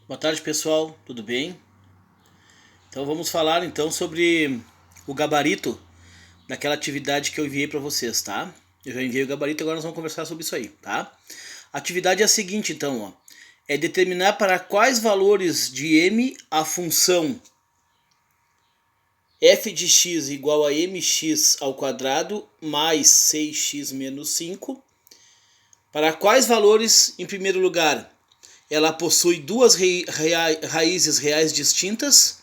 Boa tarde, pessoal, tudo bem? Então vamos falar então sobre o gabarito daquela atividade que eu enviei para vocês, tá? Eu já enviei o gabarito, agora nós vamos conversar sobre isso aí, tá? A atividade é a seguinte então, ó, é determinar para quais valores de m a função f de x igual a mx ao quadrado mais 6x menos 5. Para quais valores, em primeiro lugar, ela possui duas raízes reais distintas.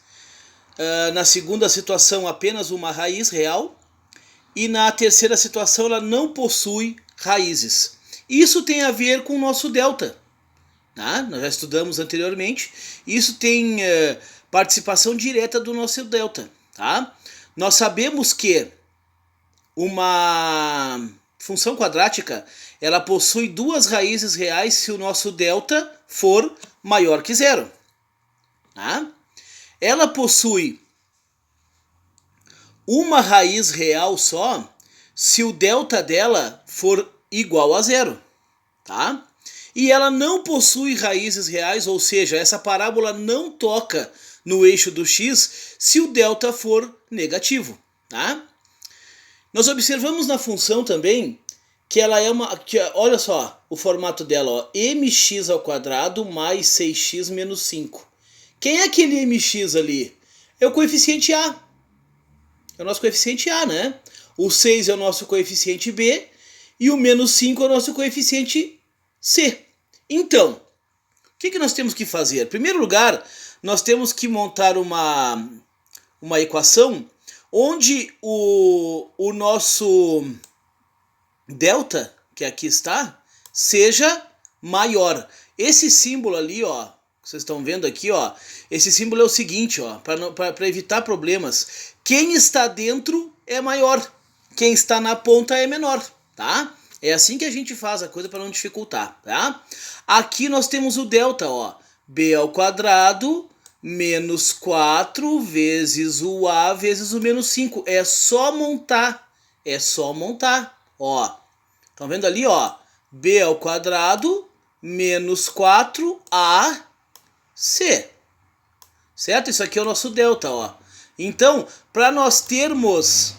Na segunda situação, apenas uma raiz real. E na terceira situação, ela não possui raízes. Isso tem a ver com o nosso delta. Tá? Nós já estudamos anteriormente. Isso tem participação direta do nosso delta. Tá? Nós sabemos que uma função quadrática ela possui duas raízes reais se o nosso delta for maior que zero. Tá? Ela possui uma raiz real só se o delta dela for igual a zero. Tá? E ela não possui raízes reais, ou seja, essa parábola não toca no eixo do x se o delta for negativo. Tá? Nós observamos na função também que ela é olha só o formato dela, ó, mx ao quadrado mais 6x menos 5. Quem é aquele mx ali? É o coeficiente a. É o nosso coeficiente a, né? O 6 é o nosso coeficiente b e o menos 5 é o nosso coeficiente c. Então, o que nós temos que fazer? Em primeiro lugar, nós temos que montar uma equação onde o nosso delta, que aqui está, seja maior. Esse símbolo ali, ó, vocês estão vendo aqui, ó, esse símbolo é o seguinte, ó, para evitar problemas. Quem está dentro é maior, quem está na ponta é menor, tá? É assim que a gente faz a coisa para não dificultar, tá? Aqui nós temos o delta, ó, b ao quadrado menos 4 vezes o a vezes o menos 5. É só montar, ó. Estão vendo ali, ó, b ao quadrado menos 4ac. Certo? Isso aqui é o nosso delta, ó. Então, para nós termos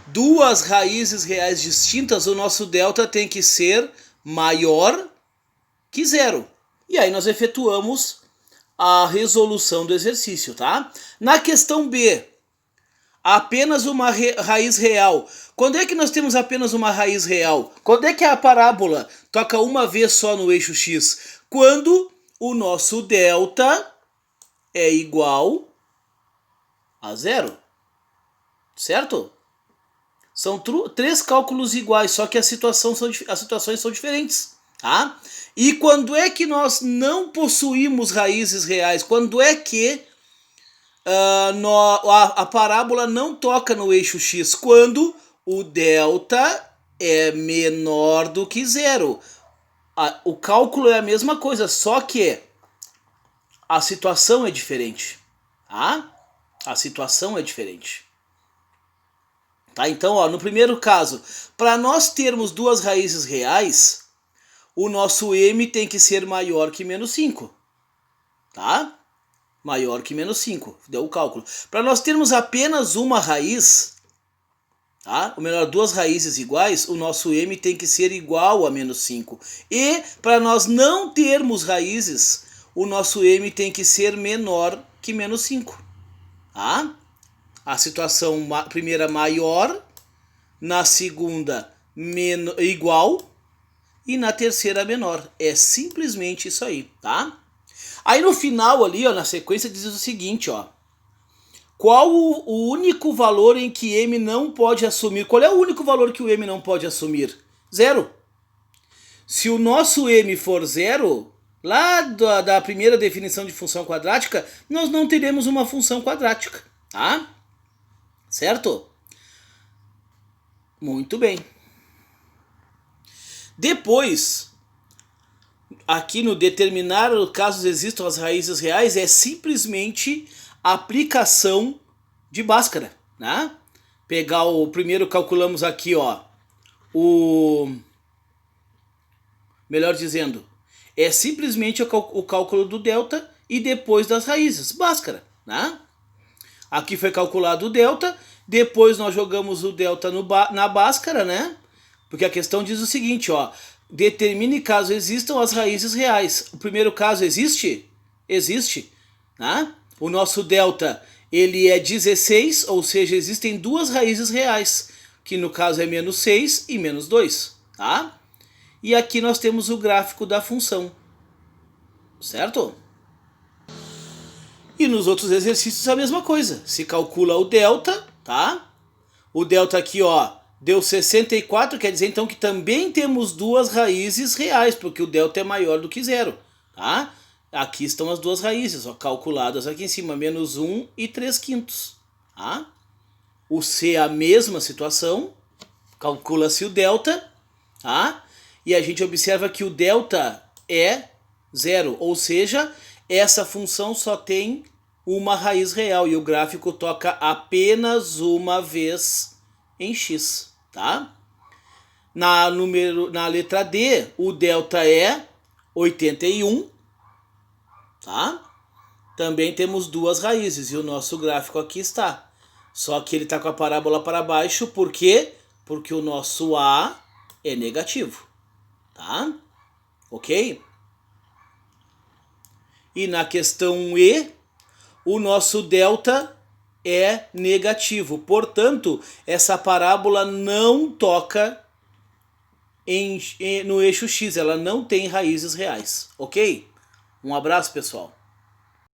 duas raízes reais distintas, o nosso delta tem que ser maior que zero. E aí nós efetuamos a resolução do exercício, tá? Na questão B, apenas uma raiz real. Quando é que nós temos apenas uma raiz real? Quando é que a parábola toca uma vez só no eixo x? Quando o nosso delta é igual a zero. Certo? São três cálculos iguais, só que as situações são diferentes. Tá? E quando é que nós não possuímos raízes reais? Quando é que a parábola não toca no eixo x? Quando o delta é menor do que zero. O cálculo é a mesma coisa, só que a situação é diferente. Tá? A situação é diferente. Tá? Então, ó, no primeiro caso, para nós termos duas raízes reais, o nosso m tem que ser maior que menos 5. Tá? Maior que menos 5. Deu o cálculo. Para nós termos apenas uma raiz, tá? Ou melhor, duas raízes iguais, o nosso m tem que ser igual a menos 5. E para nós não termos raízes, o nosso m tem que ser menor que menos 5. Tá? A situação primeira maior, na segunda igual e na terceira menor. É simplesmente isso aí, tá? Aí no final ali, ó, na sequência diz o seguinte, ó. Qual o único valor em que m não pode assumir? Qual é o único valor que o m não pode assumir? Zero. Se o nosso m for zero, lá da primeira definição de função quadrática, nós não teremos uma função quadrática, tá? Certo? Muito bem. Depois, aqui no determinar casos existam as raízes reais, é simplesmente aplicação de Bhaskara, né? Pegar o primeiro, calculamos aqui, ó, melhor dizendo, é simplesmente o cálculo do delta e depois das raízes, Bhaskara, né? Aqui foi calculado o delta, depois nós jogamos o delta na Bhaskara, né? Porque a questão diz o seguinte, ó, determine caso existam as raízes reais. O primeiro caso existe? Existe, né? O nosso delta, ele é 16, ou seja, existem duas raízes reais, que no caso é menos 6 e menos 2, tá? E aqui nós temos o gráfico da função, certo? E nos outros exercícios a mesma coisa. Se calcula o delta, tá? O delta aqui, ó, deu 64, quer dizer então que também temos duas raízes reais, porque o delta é maior do que zero, tá? Aqui estão as duas raízes, ó, calculadas aqui em cima, menos 1 e 3/5, tá? O C é a mesma situação, calcula-se o delta, tá? E a gente observa que o delta é zero, ou seja, essa função só tem uma raiz real e o gráfico toca apenas uma vez em x, tá? Na letra D, o delta é 81, tá? Também temos duas raízes e o nosso gráfico aqui está. Só que ele está com a parábola para baixo, por quê? Porque o nosso A é negativo, tá? Ok? E na questão E, o nosso delta é negativo. Portanto, essa parábola não toca no eixo X, ela não tem raízes reais, ok? Um abraço, pessoal.